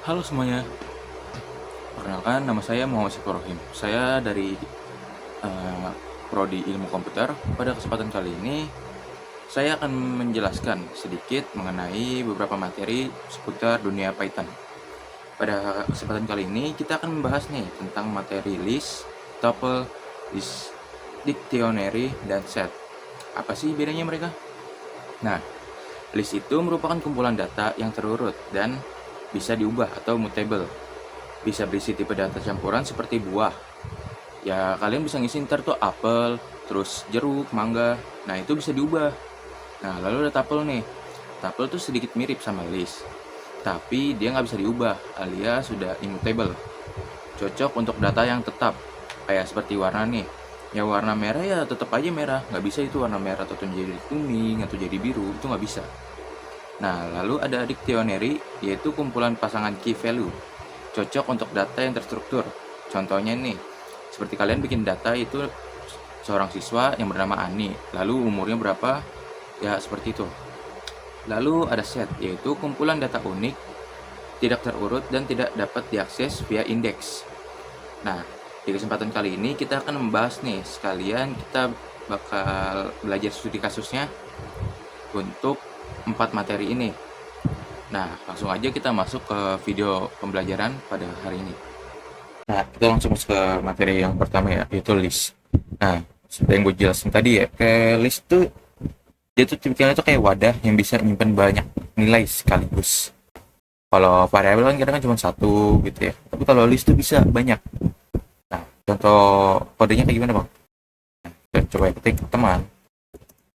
Halo semuanya, perkenalkan nama saya Muhammad Syafruddin. Saya dari eh, Prodi Ilmu Komputer. Pada kesempatan kali ini, saya akan menjelaskan sedikit mengenai beberapa materi seputar dunia Python. Pada kesempatan kali ini, kita akan membahas nih tentang materi list, tuple, dictionary, dan set. Apa sih bedanya mereka? Nah, list itu merupakan kumpulan data yang terurut dan bisa diubah atau mutable. Bisa berisi tipe data campuran seperti buah. Ya, kalian bisa ngisi ntar tuh apel, terus jeruk, mangga. Nah, itu bisa diubah. Nah, lalu ada tuple nih. Tuple tuh sedikit mirip sama list, tapi dia nggak bisa diubah, alias sudah immutable. Cocok untuk data yang tetap, kayak seperti warna nih. Ya warna merah ya tetap aja merah, nggak bisa itu warna merah atau jadi kuning atau jadi biru, itu nggak bisa. Nah, lalu ada dictionary, yaitu kumpulan pasangan key value. Cocok untuk data yang terstruktur. Contohnya nih, seperti kalian bikin data itu seorang siswa yang bernama Ani, lalu umurnya berapa, ya seperti itu. Lalu ada set, yaitu kumpulan data unik, tidak terurut dan tidak dapat diakses via indeks. Nah, di kesempatan kali ini kita akan membahas nih, sekalian kita bakal belajar studi kasusnya untuk 4 materi ini. Nah, langsung aja kita masuk ke video pembelajaran pada hari ini. Nah, kita langsung masuk ke materi yang pertama ya, yaitu list. Nah, seperti yang gue jelasin tadi ya, kayak list tuh dia tuh tipikalnya tuh kayak wadah yang bisa nyimpen banyak nilai sekaligus. Kalau variabel kan kadang kan cuma satu gitu ya. Tapi kalau list tuh bisa banyak. Nah, contoh kodenya kayak gimana bang? Kita coba ketik teman.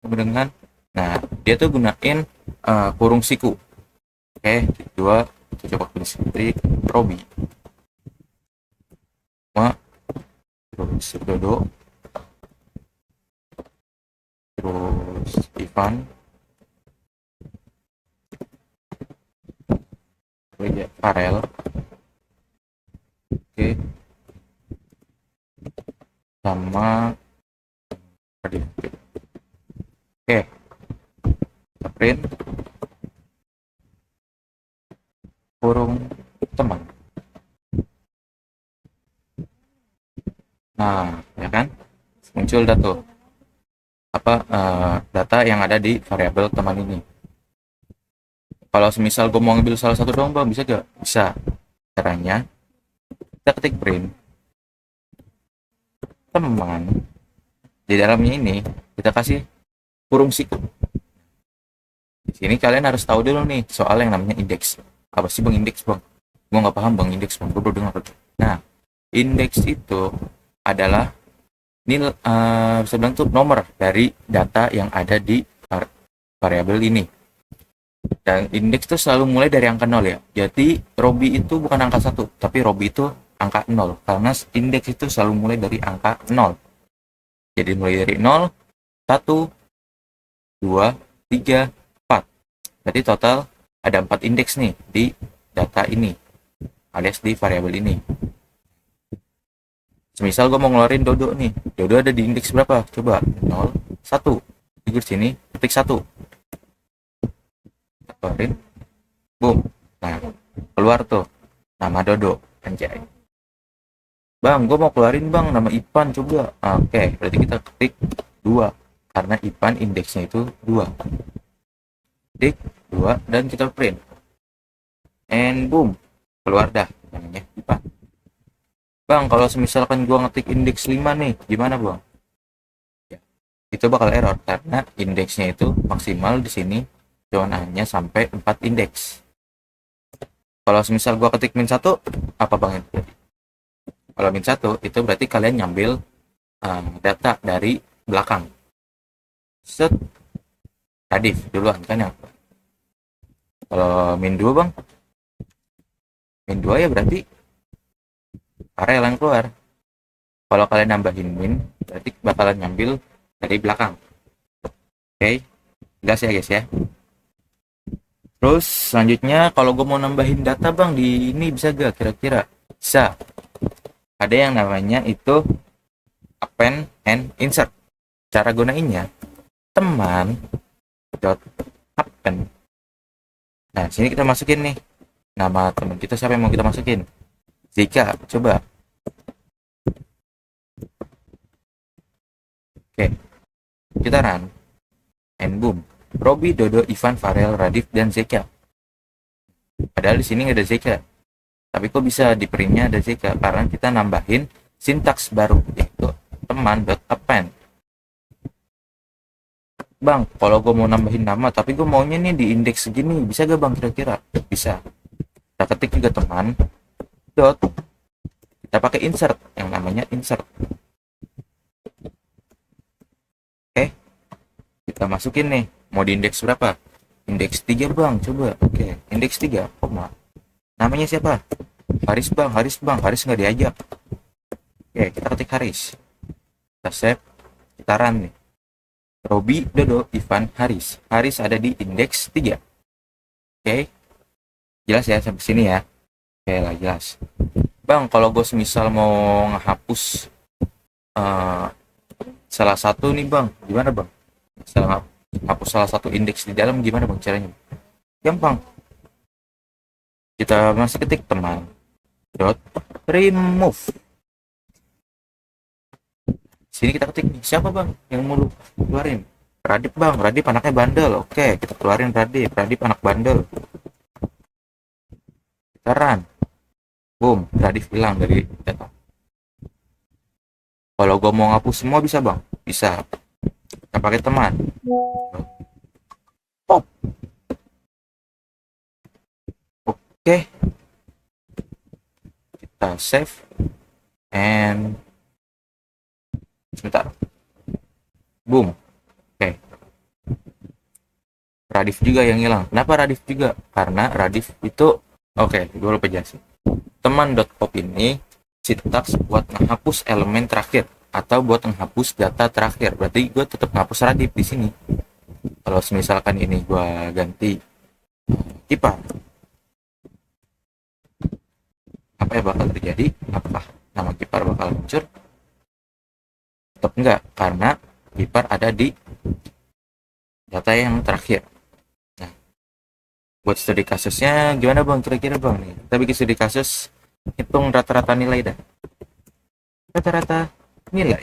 Dengan, nah dia tuh gunain kurung siku. Oke, kedua kita coba ketik Robi. Terus Dodo, terus Ivan, Farel, oke, sama Radit. Oke, kita print kurung teman. Nah, ya kan? Muncul data apa data yang ada di variabel teman ini. Kalau semisal gue mau ngambil salah satu doang bang, bisa gak? Bisa. Caranya kita ketik print teman, di dalamnya ini kita kasih kurung siku. Di sini kalian harus tahu dulu nih soal yang namanya indeks. Apa sih bang indeks bang? Gue nggak paham bang indeks bang. Gue baru dengar. Nah, indeks itu adalah nilai bisa bilang tuh nomor dari data yang ada di variabel ini. Dan indeks itu selalu mulai dari angka 0 ya. Jadi Robi itu bukan angka 1, tapi Robi itu angka 0. Karena indeks itu selalu mulai dari angka 0. Jadi mulai dari 0, 1, 2, 3, 4. Berarti total ada 4 indeks nih di data ini, alias di variabel ini. Semisal gue mau ngeluarin Dodo nih. Dodo ada di indeks berapa? Coba 0, 1. Di sini ketik 1. Keluarin. Boom. Nah, keluar tuh nama Dodo. Anjay. Bang, gue mau keluarin bang nama Ipan coba. Oke, berarti kita ketik 2. Karena Ipan indeksnya itu 2. Ketik 2 dan kita print. And boom. Keluar dah namanya Ipan. Bang, kalau misalkan gue ngetik indeks 5 nih, gimana bang? Ya, itu bakal error karena indeksnya itu maksimal di sini cuma hanya sampai 4 indeks. Kalau misal gua ketik min 1, apa bang itu? Kalau min 1 itu berarti kalian nyambil data dari belakang. Set Radif duluan kan ya. Kalau min 2 bang, min 2 ya berarti Farel yang keluar. Kalau kalian nambahin min, berarti bakalan nyambil dari belakang. Oke, gas ya guys ya. Terus selanjutnya kalau gue mau nambahin data bang di ini bisa gak kira-kira? Bisa. Ada yang namanya itu append and insert. Cara gunainnya teman dot append. Nah sini kita masukin nih Nama teman kita siapa yang mau kita masukin? Zika, coba. Oke, kita run. And boom. Robi, Dodo, Ivan, Farel, Radif, dan Zeka. Padahal di sini nggak ada Zeka. Tapi kok bisa di printnya ada Zeka? Karena kita nambahin sintaks baru, yaitu teman.append. Bang, kalau gue mau nambahin nama, tapi gue maunya nih di indeks segini, bisa gak bang kira-kira? Bisa. Kita ketik juga teman, dot, kita pakai insert, yang namanya insert. Oke, kita masukin nih, mau di indeks berapa? Indeks 3 bang, coba. Oke, indeks 3, koma. Namanya siapa? Haris bang, Haris nggak diajak. Oke, kita ketik Haris. Kita save, kita run nih. Robi, Dodo, Ivan, Haris. Haris ada di indeks 3. Oke, jelas ya sampai sini ya. Oke lah, jelas. Bang, kalau gue semisal mau ngehapus eh, salah satu nih bang, gimana bang? Misalnya hapus salah satu indeks di dalam gimana bang caranya? Gampang. Kita masih ketik teman dot remove. Sini kita ketik nih, siapa bang yang mau lu keluarin? Radip bang, Radip anaknya bandel. Oke, kita keluarin Radip, Radip anak bandel. Kita run. Boom, Radip hilang dari data. Kalau gue mau ngapus semua bisa bang? Bisa. Kita pakai teman. Pop. Oke. Kita save. And sebentar. Boom. Oke. Radif juga yang hilang. Kenapa Radif juga? Karena Radif itu gue lupa jelasin. Teman.pop ini sintaks buat menghapus elemen terakhir atau buat menghapus data terakhir. Berarti gue tetap menghapus Radif di sini. Kalau misalkan ini gue ganti kipar, apa yang bakal terjadi? Apakah nama kipar bakal muncul? Tetap enggak, karena kipar ada di data yang terakhir. Nah, buat studi kasusnya gimana bang kira-kira bang nih? Kita bikin studi kasus, hitung rata-rata nilai dah. Rata-rata nilai.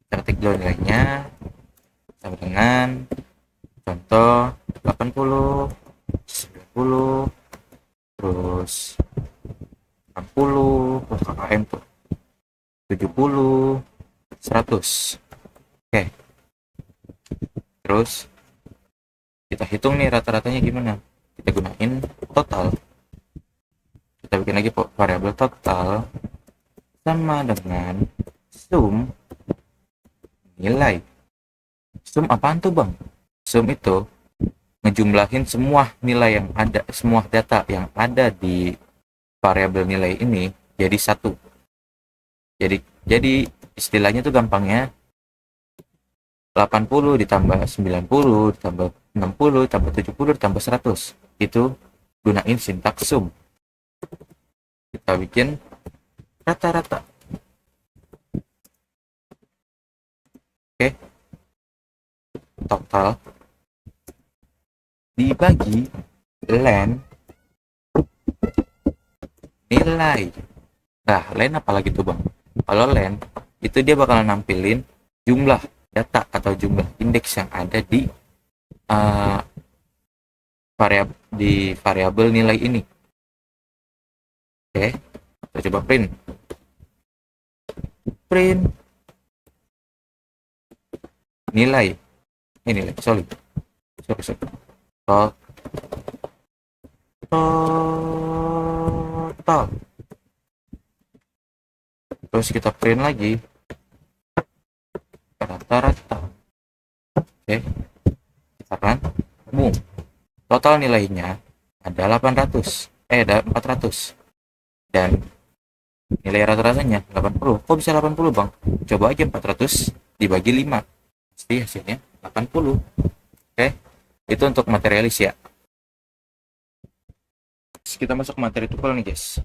Kita ketik dulu nilainya sama dengan contoh 80, 90, terus 60, KKM tuh 70, 100. Oke. Terus kita hitung nih rata-ratanya gimana. Kita gunain total. Kita bikin lagi variabel total sama dengan sum nilai. Sum apaan tuh bang? Sum itu ngejumlahin semua nilai yang ada, semua data yang ada di variabel nilai ini jadi satu. Jadi istilahnya tuh gampangnya 80 ditambah 90 ditambah 60 ditambah 70 ditambah 100. Itu gunain sintaks sum. Kita bikin rata-rata. Oke. Total dibagi len nilai. Nah, len apalagi tuh bang? Kalau len itu dia bakal nampilin jumlah data atau jumlah indeks yang ada di variabel nilai ini. Oke, kita coba print nilai ini sorry total. Terus kita print lagi rata-rata. Oke, kita run. Boom, total nilainya ada 800, ada 400, dan nilai rata-ratanya 80. Kok bisa 80 bang? Coba aja 400 dibagi 5, pasti hasilnya 80. Oke, itu untuk materialis ya. Kita masuk materi tuple nih guys.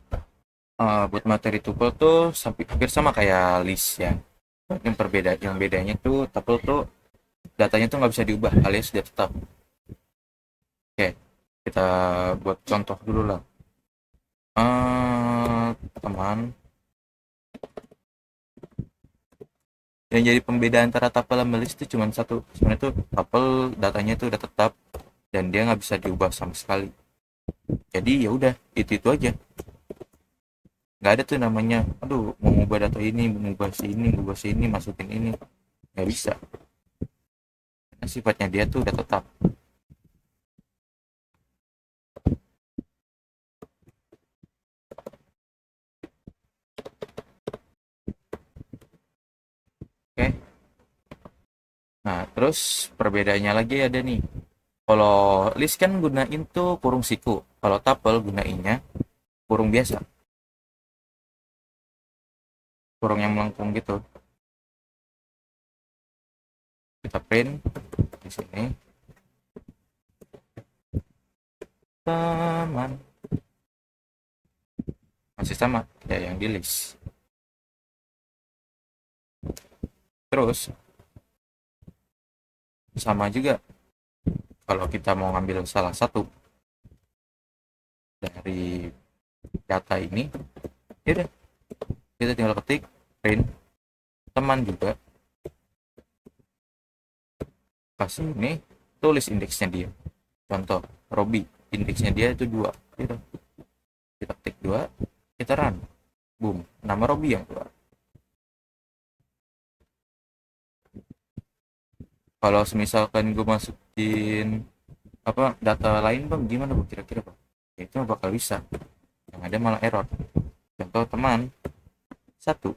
Buat materi tuple tuh hampir sama kayak list ya. Yang bedanya tuh tuple tuh datanya tuh nggak bisa diubah alias dia tetap. Oke, Kita buat contoh dulu lah. Teman, yang jadi pembeda antara tuple sama list itu cuma satu. Sebenarnya tuh tuple datanya itu udah tetap dan dia nggak bisa diubah sama sekali. Jadi ya udah, itu aja. Nggak ada tuh namanya, aduh mau ngubah data ini, mengubah sini, masukin ini. Nggak bisa. Karena sifatnya dia tuh udah tetap. Oke. Nah, terus perbedaannya lagi ada nih. Kalau list kan gunain tuh kurung siku. Kalau tuple gunainnya kurung biasa, kurung yang melengkung gitu. Kita print di sini. Teman. Masih sama ya yang di list. Terus sama juga kalau kita mau ngambil salah satu dari data ini, ya udah kita tinggal ketik print teman juga, kasih ini, tulis indeksnya dia. Contoh Robi, indeksnya dia itu 2 gitu. Kita ketik 2, kita run, boom, nama Robi yang keluar. Kalau misalkan gue masukin apa data lain bang, gimana bang kira-kira bang? Ya, itu bakal bisa, yang ada malah error. Contoh teman satu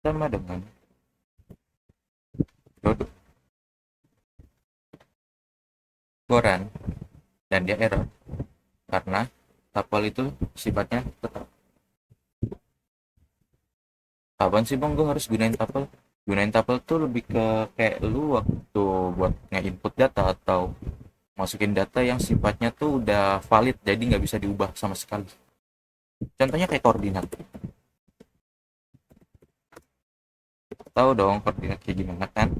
sama dengan Dodo Goran, dan dia error karena tuple itu sifatnya tetap. Kapan sih bang gue harus gunain tuple? Gunain tuple tuh lebih ke kayak lu waktu buat nge-input data atau masukin data yang sifatnya tuh udah valid, jadi nggak bisa diubah sama sekali. Contohnya kayak koordinat. Tahu dong koordinat kayak gimana kan?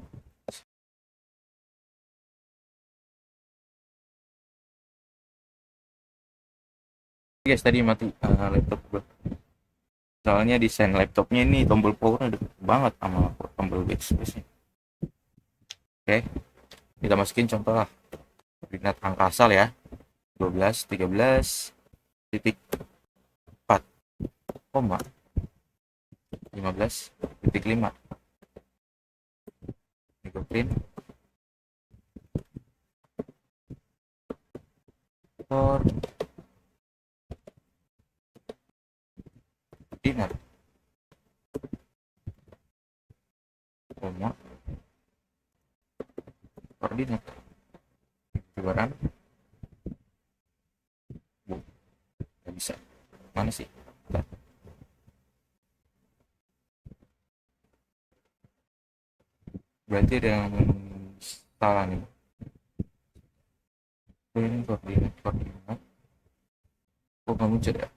Guys, tadi mati laptop gue. Soalnya desain laptopnya ini tombol power deket banget sama tombol backspace-nya. Oke, kita masukin contoh lah. Koordinat angka asal ya. 12, 13, titik 4, koma 15, titik 5. Ini gue print. Koordinat, koma, koordinat. Keluaran. Nggak bisa. Mana sih? Bentar. Berarti ada yang salah nih. Ini koordinat. Kok nggak muncul ya?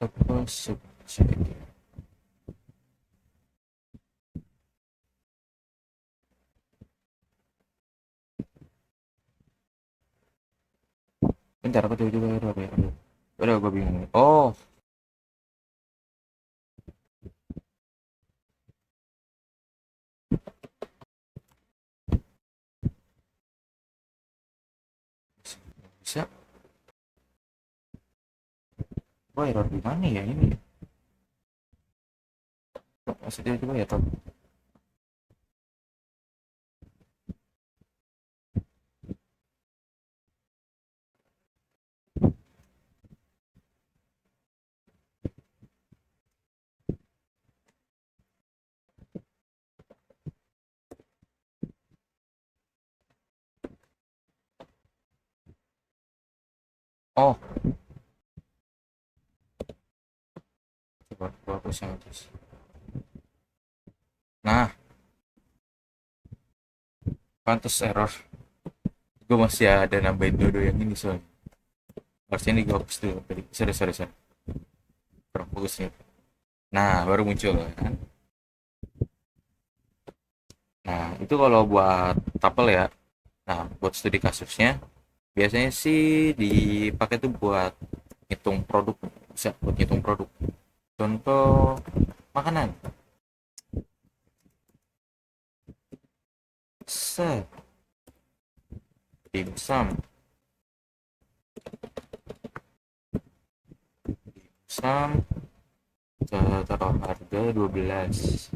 Apa subjek? Bentar, aku coba error ya. Udah gue bingung. Oh, bisa. Oh, error di mana ya ini? Maksudnya coba ya, Tom. Oh, coba gua hapus yang atas. Nah, pantas error. Gue masih ada nambahin dodo yang ini soalnya. Harusnya ini gue hapus dulu tadi. Sorry. Kurang fokus nih. Nah, baru muncul kan. itu kalau buat tapel ya. Nah, buat studi kasusnya biasanya sih dipakai tuh buat hitung produk, bisa buat hitung produk. Contoh makanan. Set, dimsum. Dimsum kita taruh harga 12.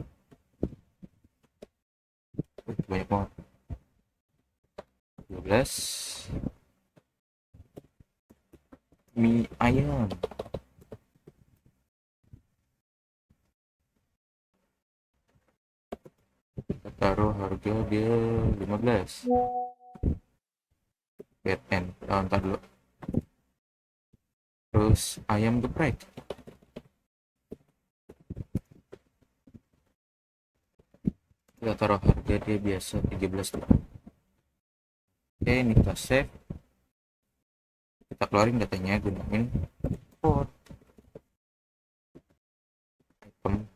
Banyak banget. 12 mie ayam. Kita taruh harga dia 15. BTN. Ntar dulu. Terus ayam geprek. Kita taruh harga dia biasa 13. Oke, ini kita save. Kita keluarin datanya gunain import item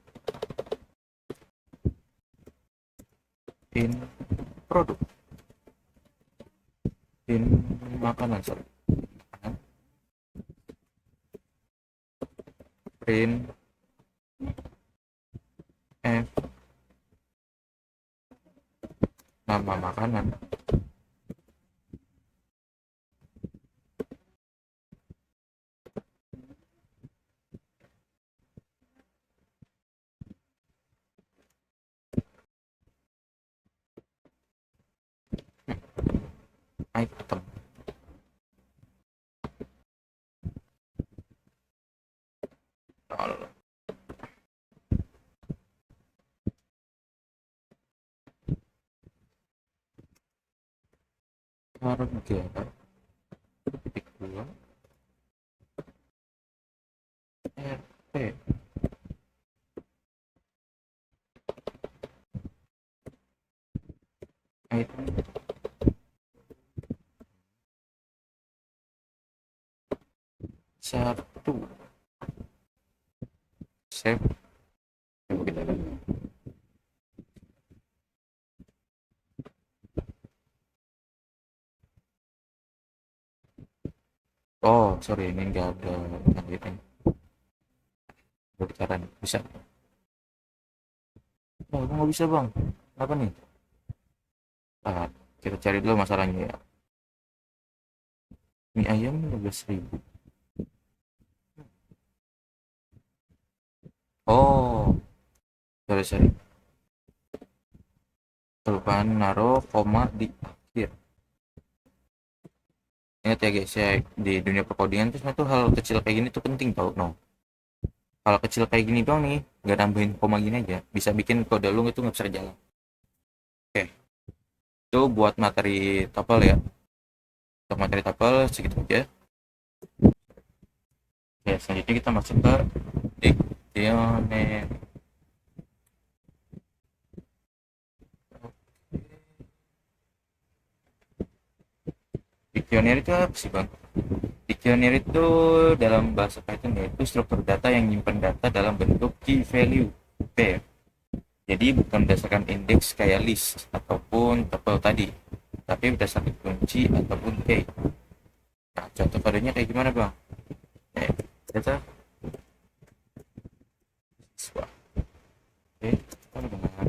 in produk in makanan, sorry, makanan, print f nama makanan. Item. Harga titik 2 RP item satu. Save. Coba kita lihat. Oh, sorry, ini nggak ada lanjutin. Berbicara bisa. Oh, nggak bisa bang. Apa nih? Ah, kita cari dulu masalahnya ya. Mie ayam 15.000. Oh, sorry sorry. Kelupaan naruh koma di akhir. Ingat ya guys ya, di dunia perkodingan tuh tuh hal kecil kayak gini tuh penting tau, no. Hal kecil kayak gini doang nih, nggak nambahin koma gini aja, bisa bikin kode lu itu nggak bisa jalan. Oke, itu buat materi tapel ya. Untuk materi tapel segitu aja. Ya, selanjutnya kita masuk ke dictionary. Dictionary itu apa sih bang? Dictionary itu dalam bahasa Python yaitu struktur data yang nyimpen data dalam bentuk key value pair. Jadi bukan berdasarkan indeks kayak list ataupun tuple tadi, tapi berdasarkan kunci ataupun key. Nah, contoh kodenya kayak gimana bang? Data siswa. Oke, kita menggunakan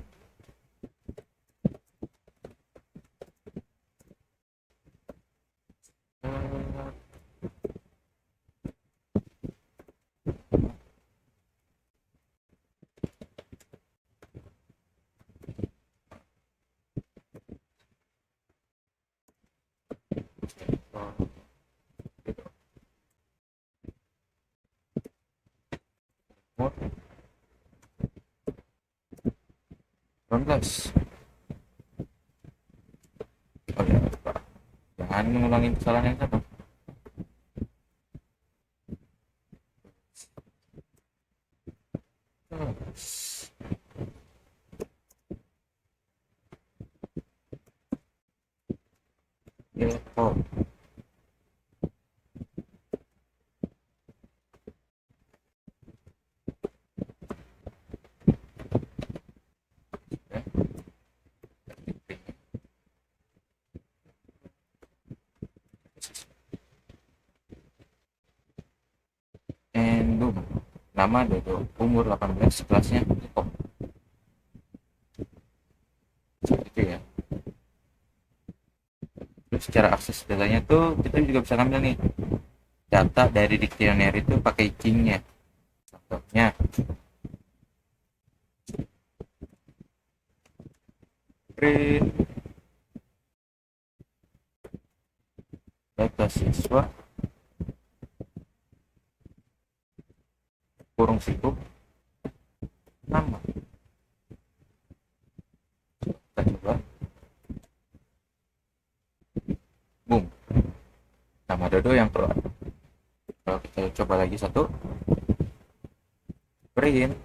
mod 18. Oh ya, Pak. Jangan ngulangin kesalahan yang sama. Ya, oh. nama Dodo, umur 18, kelasnya IPOP. Seperti itu ya. Terus cara akses datanya tuh kita juga bisa ngambil nih data dari dictionary itu pakai Jing-nya. Contohnya print data siswa kurung siku nama. Kita coba, boom, nama Dodo yang keluar. Kalau kita coba lagi satu, print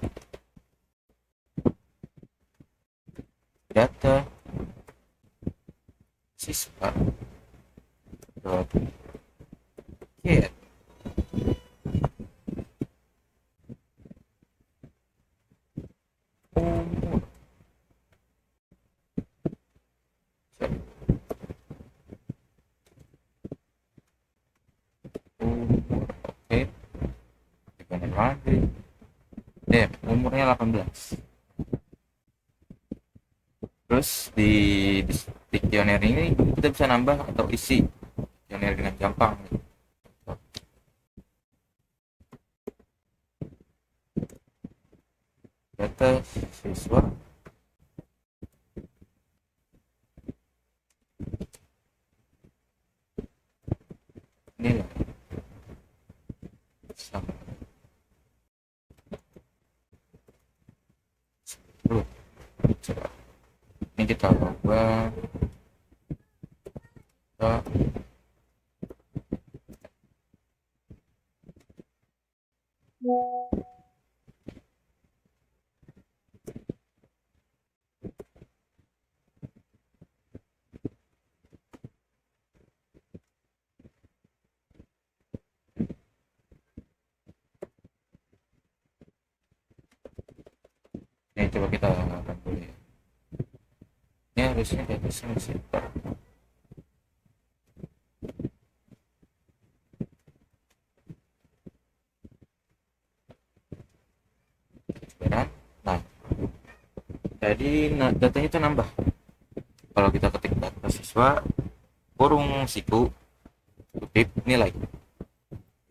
data siswa dot get umur. Umur, oke, dibanding lagi, umurnya 18. Terus di dictionary ini kita bisa nambah atau isi dictionary dengan gampang. Data siswa nilai sama 10. Coba ini kita ubah ke ini, coba kita akan dulu ya. Ini harusnya data center. Nah, jadi datanya itu nambah. Kalau kita ketik data siswa kurung siku kutip nilai,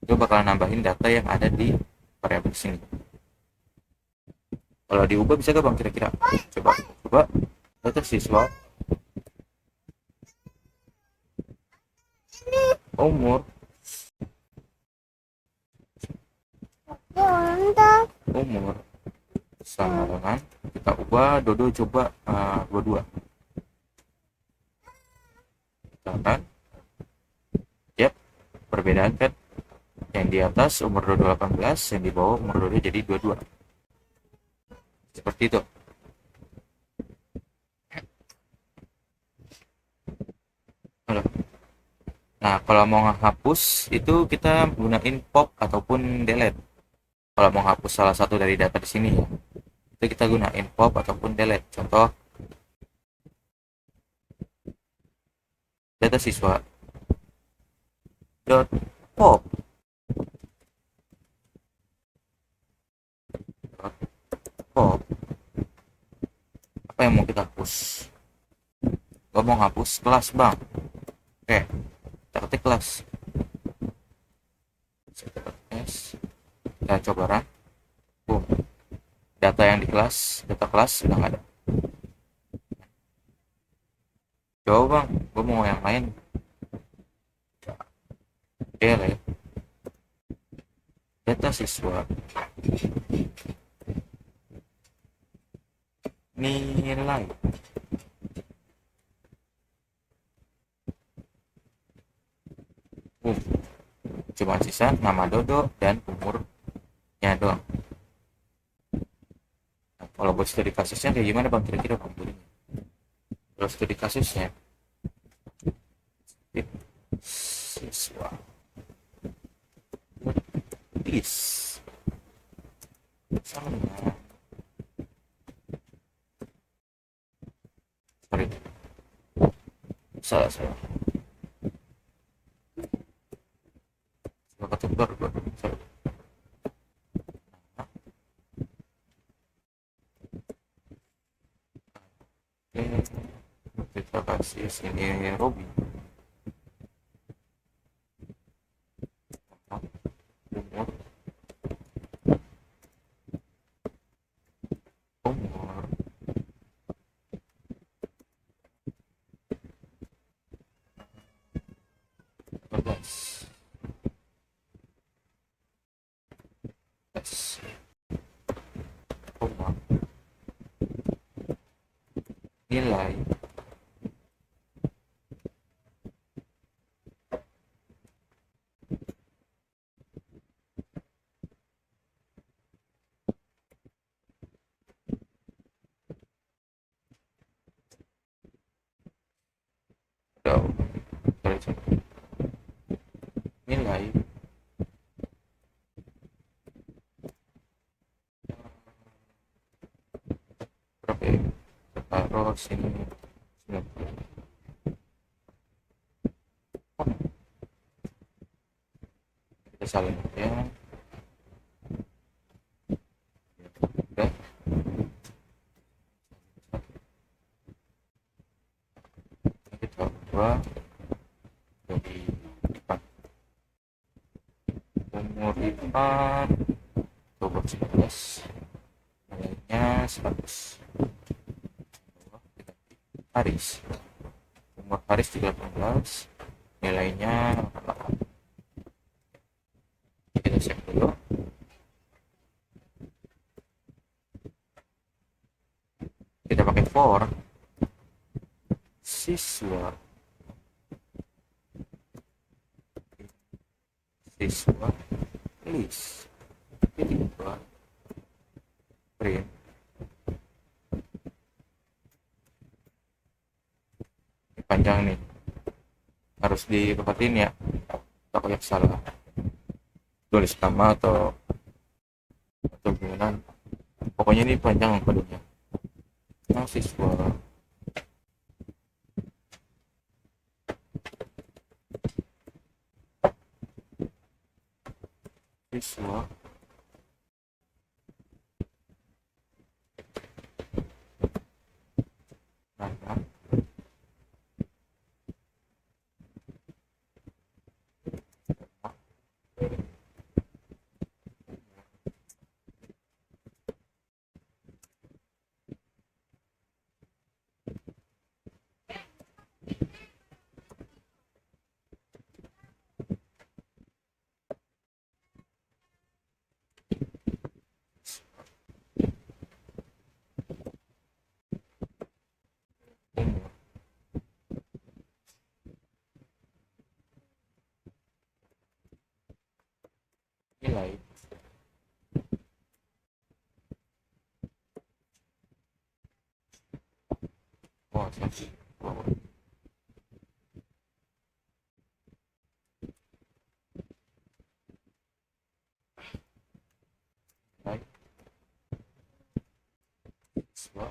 itu bakal nambahin data yang ada di variabel sini. Kalau diubah bisa gak bang kira-kira? Coba data siswa umur umur sama dengan, kita ubah Dodo coba 22. Kita kan, yap, perbedaan kan, yang di atas umur Dodo 18, yang di bawah umur Dodo jadi 22. Seperti itu. Nah, kalau mau menghapus itu kita gunain pop ataupun delete. Kalau mau hapus salah satu dari data di sini ya, itu kita gunain pop ataupun delete. Contoh data siswa dot pop pop, apa yang mau kita hapus? Gak mau hapus kelas bang. Oke, kita ketik kelas, kita coba run. Boom, data yang di kelas, data kelas sudah nggak ada. Coba bang, gue mau yang lain. Delete data siswa nilai. Cuma sisa nama Dodo dan umurnya doang. Nah, kalau buat studi kasusnya kayak gimana bang kira-kira bang? Kalau studi kasusnya siswa this sama dengan, sorry, salah ketukar, sorry. Oke, kita kasih sini Robby. Umur, umur 12. Tes. Umur, nilai, jauh, nilai, berapa ya? Taruh sini 90. Kita salin ya. Udah. Kita ubah jadi 4. Umur 4, 11, nilainya 100. Haris, umur Haris 13, nilainya 8. Kita save dulu. Kita pakai for siswa list kedua print. Ini panjang nih, harus dikepatin ya, takut yang salah tulis nama atau gimana. Pokoknya ini panjang kodenya. Nah, siswa nama umur nilai satu nilai siswa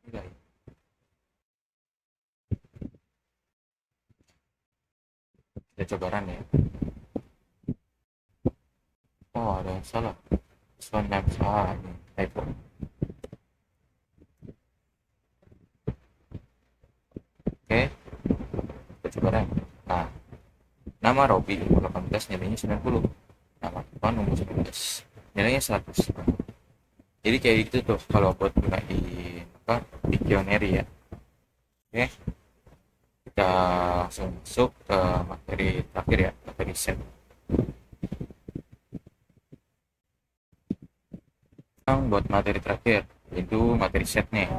nilai. Kita coba run ya. Oh, ada yang salah. Snap ini typo. Oke, kita coba run. Nah, nama Robby umur 18, nilainya 90. Nama Tuhan umur 19, nilainya 100. Jadi kayak gitu tuh kalau buat gunain apa Dictionary ya. Oke, kita langsung masuk ke materi terakhir ya, materi set. Buat materi terakhir yaitu materi setnya.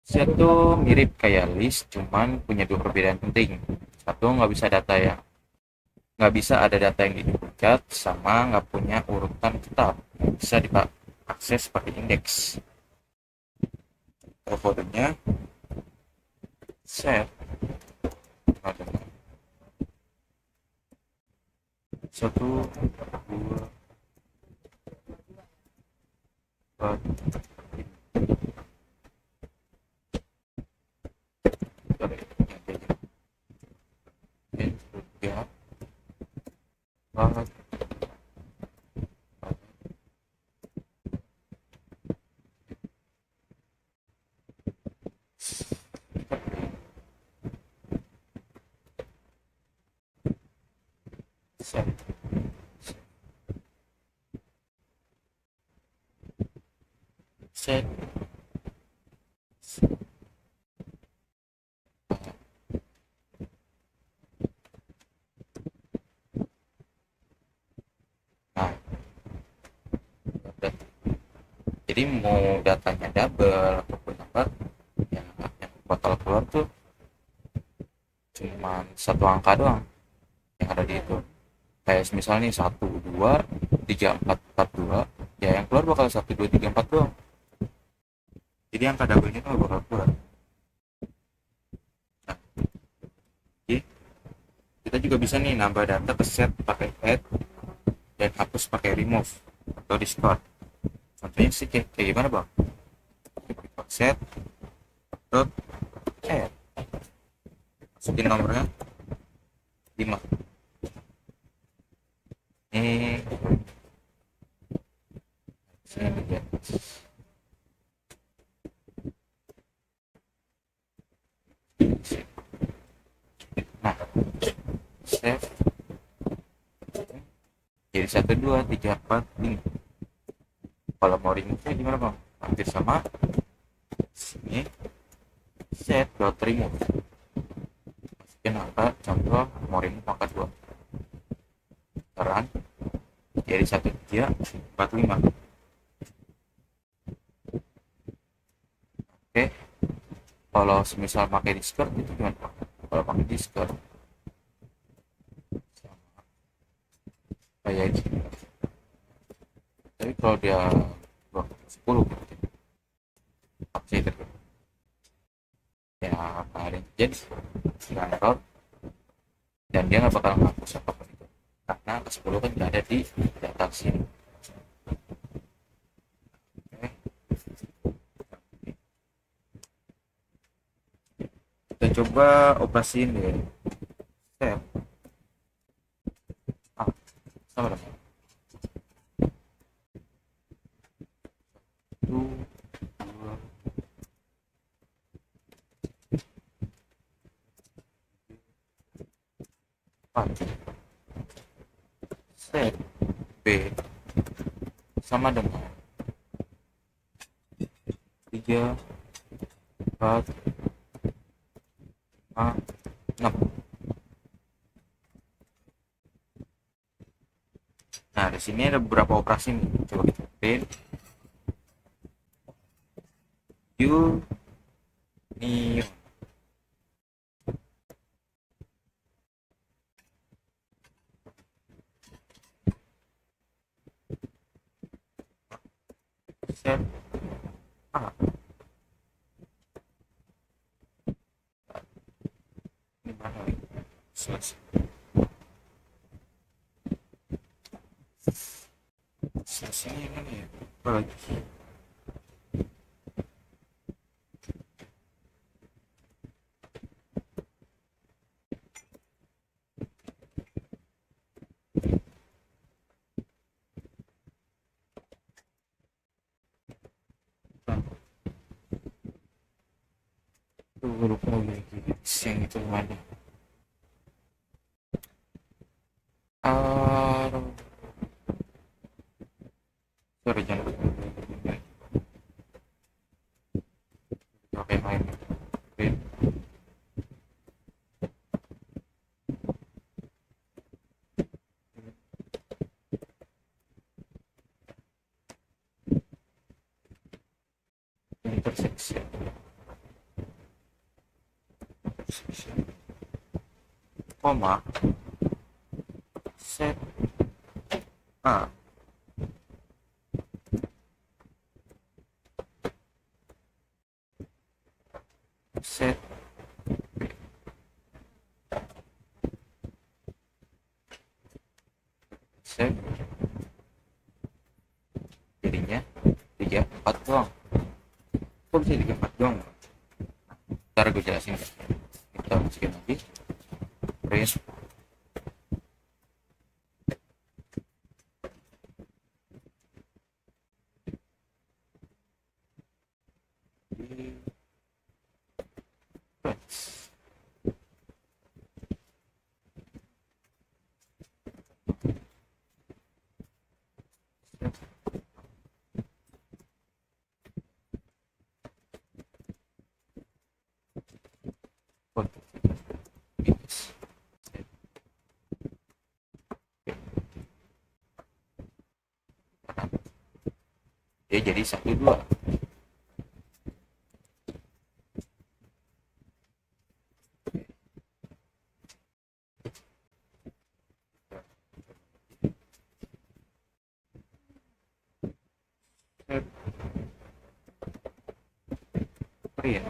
Set tuh mirip kayak list, cuman punya dua perbedaan penting. Satu, nggak bisa ada data yang diduplikat, sama nggak punya urutan tetap, bisa diakses seperti indeks. Kodenya set satu, dua, empat, tiga, Empat, set, set. Nah, jadi mau datanya double ataupun apa, ya yang bakal keluar tuh cuma satu angka doang yang ada di itu. Kayak misalnya 1 2 3 4 4 2, ya yang keluar bakal 1 2 3 4 doang. Jadi angka double-nya tuh bakal keluar. Nah, jadi kita juga bisa nih nambah data ke set pakai add dan hapus pakai remove atau discard. Contohnya sih kayak gimana bang? Set dot add, masukin nomornya 5. Ini sini ya. Nah, save jadi 1 2 3 4 5. Kalau mau remove-nya gimana bang? Hampir sama. Sini set dot remove, masukin angka, contoh mau remove angka 2 sekarang jadi 1 3 4 5. Oke, kalau semisal pakai Discord itu gimana bang? Kalau pakai Discord kayak gini, tapi kalau dia 10 gitu apa sih itu ya, kemarin jadi nggak error dan dia nggak bakal menghapus apapun itu karena angka 10 kan nggak ada di data sini. Oke, kita coba operasiin deh. Save. Sama dong. 1 2 4 set B sama dengan 3 4 5 6. Nah, di sini ada beberapa operasi nih. Coba kita print union. Set A. Ini mana nih? Selesai. Selesai mana ya? Apa lagi? Tuh lupa lagi. Yang itu mana? Ah, sorry jangan pakai main. Print intersection. Koma set A set B set, jadinya 3 4 doang. Kok bisa 3 4 doang? Ntar gue jelasin. Kita masukin lagi print dia jadi 1 2. Ya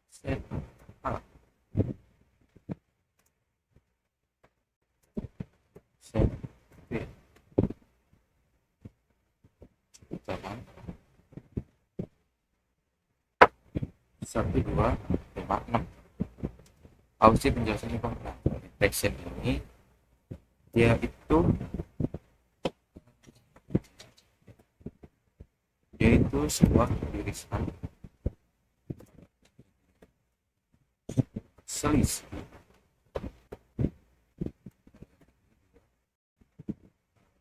set A set B sama 1 2 5 6. Apa sih penjelasannya bang? Nah, detection ini dia itu sebuah irisan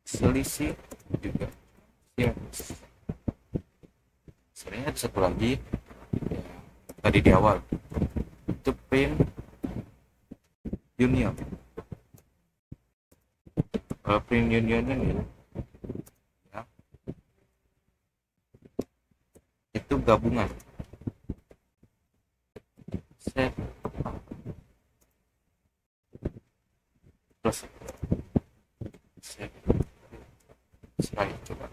selisih juga ya. Sebenarnya ada satu lagi ya, tadi di awal itu print union. Print union ini ya, itu gabungan set plus set slide. Coba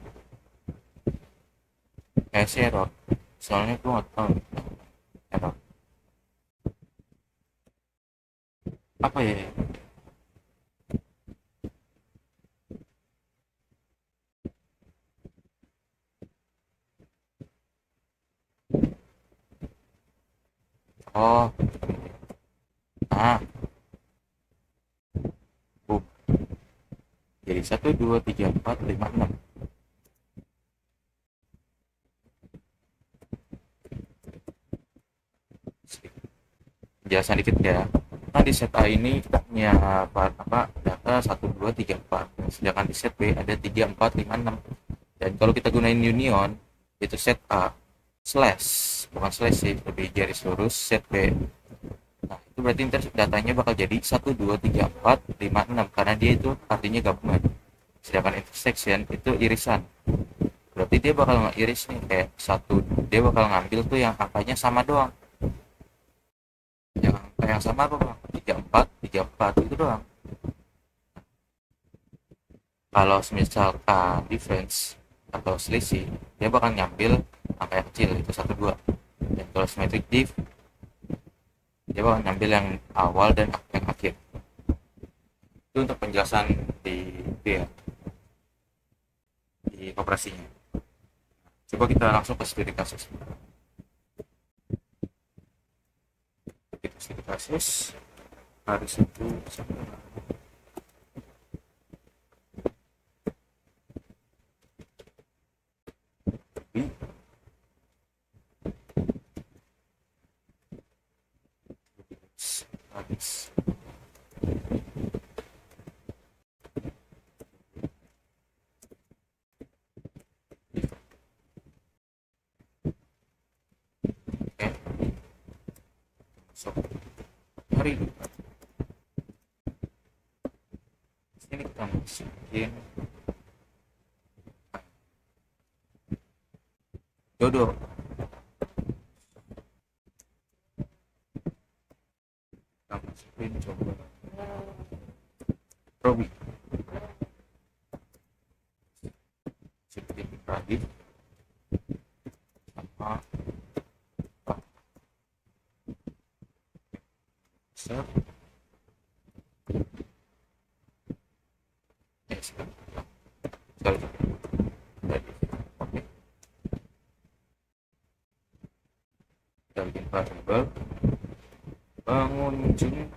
kayak error soalnya gue nggak tahu error apa ya. Oh, nah, jadi 1 2 3 4 5 6. Penjelasan dikit ya. Nah di set A ini kita punya data 1 2 3 4, sedangkan di set B ada 3 4 5 6. Dan kalau kita gunain union itu set A slash, bukan slash sih, lebih garis lurus set B. Nah itu berarti ntar datanya bakal jadi 1 2 3 4 5 6 karena dia itu artinya gabungan. Sedangkan intersection itu irisan, berarti dia bakal ngiris nih kayak dia bakal ngambil tuh yang angkanya sama doang. Yang angka yang sama apa bang? 3 4 3 4 itu doang. Kalau misalkan difference atau selisih, dia bakal ngambil angka yang kecil itu 1 2. Dan kalau symmetric diff, dia bakal ngambil yang awal dan yang akhir. Itu untuk penjelasan di operasinya. Coba kita langsung ke studi kasus. Kita studi kasus hari Sabtu habis. So, hari ini kita masukin jodoh. Kita masukin coba Robi seperti Radit sama Pak Ser sekali oke, kita bikin variabel pengunjung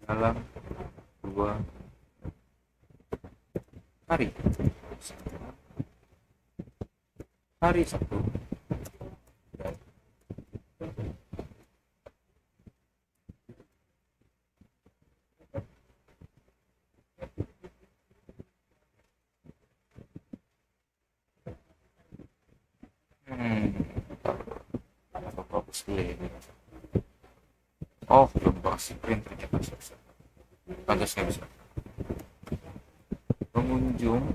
dalam 2 hari. Hari Sabtu dan display. Oh, belum kasih print ternyata. Pantas nggak bisa. Pengunjung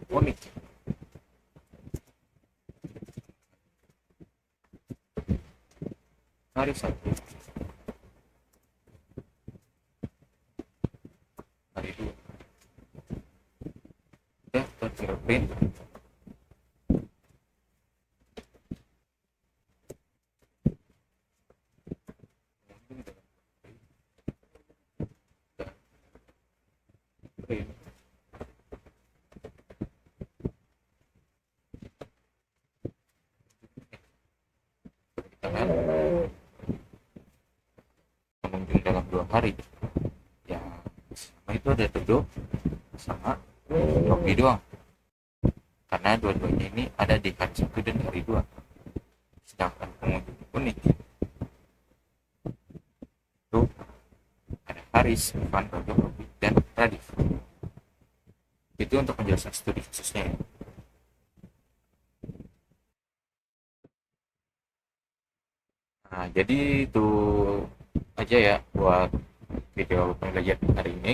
unik. Hari satu, hari dua. Ya, fingerprint. Tangan pengunjung dalam 2 hari. Ya, sama itu ada duduk sama kopi doang. Karena dua-duanya ini ada di hari 1 dan hari 2. Sedangkan pengunjung unik itu ada Haris, Ivan, Rojo, Robi, dan Radif. Itu untuk penjelasan studi khususnya ya. Nah, jadi itu aja ya buat video pembelajaran hari ini.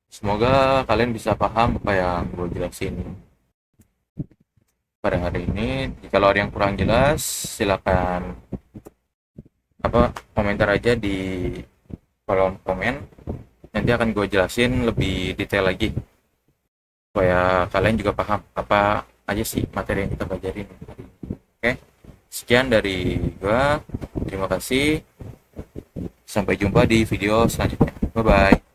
Semoga kalian bisa paham apa yang gue jelasin pada hari ini. Jika ada yang kurang jelas, silakan komentar aja di kolom komen. Nanti akan gue jelasin lebih detail lagi supaya kalian juga paham apa aja sih materi yang kita pelajarin. Oke, sekian dari gue. Terima kasih. Sampai jumpa di video selanjutnya. Bye bye.